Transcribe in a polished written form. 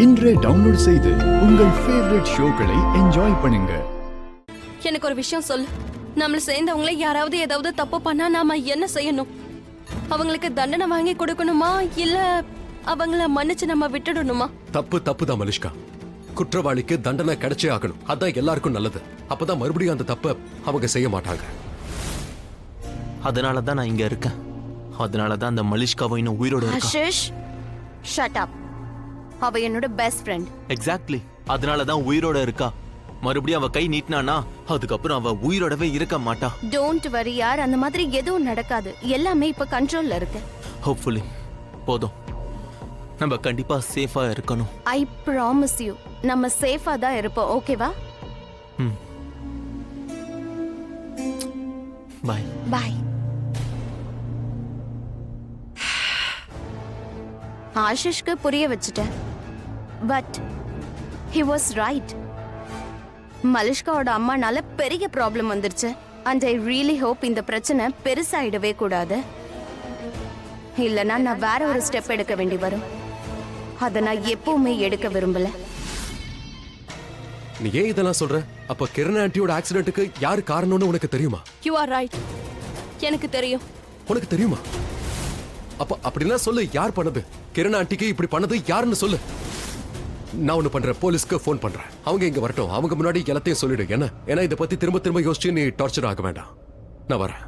இன்றே டவுன்லோட் செய்து உங்கள் ஃபேவரட் ஷோக்களை என்ஜாய் பண்ணுங்க. எனக்கு ஒரு விஷயம் சொல்லு. நம்மள சேர்ந்தவங்கள யாராவது ஏதாவது தப்பு பண்ணா நாம என்ன செய்யணும்? அவங்களுக்கு தண்டனை வாங்கி கொடுக்கணுமா இல்ல அவங்கள மன்னிச்சு நம்ம விட்டுடணுமா? தப்பு தான் மலிஷ்கா. குற்றவாளிக்கு தண்டனை கிடைச்சே ஆகணும். அதான் எல்லாருக்கும் நல்லது. அப்பதான் மறுபடியும் அந்த தப்ப அவங்க செய்ய மாட்டாங்க. அதனாலதான் நான் இங்க இருக்கேன். அதனாலதான் அந்த மலிஷ்காவை இன்னும் உயிரோட இருக்கா. Ashish, shut up. அவ என்னோட பெஸ்ட் ஃப்ரெண்ட். எக்ஸாக்ட்லி. அதனாலதான் உயிரோட இருக்கா. மறுபடியும் அவ கை நீட்டினானா அதுக்கப்புறம் அவ உயிரோடவே இருக்க மாட்டா. டோன்ட் வரி யார், அந்த மாதிரி எதுவும் நடக்காது. எல்லாமே இப்ப கண்ட்ரோல்ல இருக்கு. ஹோப்ஃபுல்லி. போதும், நம்ம கண்டிப்பா சேஃபா இருக்கணும். ஐ ப்ராமிஸ் யூ, நம்ம சேஃபா தான் இருப்போம். ஓகேவா? By by. ஆஷிஷ்க்கு புரிய வச்சுட்டேன். But he was right. மலிஷ்காவோட அம்மானால பெரிய ப்ராப்ளம் வந்துருச்சு. and I really hope இந்த பிரச்சனை பெருசாயிடவே கூடாது. இல்லனா நான் வேற ஒரு ஸ்டெப் எடுக்க வேண்டி வரும். அத நான் எப்பவுமே எடுக்க விரும்பல. நீ ஏன் இதெல்லாம் சொல்ற? அப்ப கிரண் ஆண்டியோட ஆக்சிடென்ட்க்கு யாரு காரணம்னு உனக்கு தெரியுமா? You are right. எனக்கு தெரியும். உனக்கு தெரியுமா? அப்ப அப்படின்னா சொல்லு, யார் பண்ணது? கிரண் ஆண்டிக்கு இப்படி பண்ணது யாருன்னு சொல்லு. நான் ஒண்ணு பண்றேன், போலீஸ்க்கு ஃபோன் பண்றேன். அவங்க இங்க வரட்டும். அவங்க முன்னாடி எல்லாத்தையும் சொல்லிடு. ஏன்னா இதை பத்தி திரும்ப யோசிச்சு நீ டார்ச்சர் ஆக வேண்டாம். நான் வரேன்.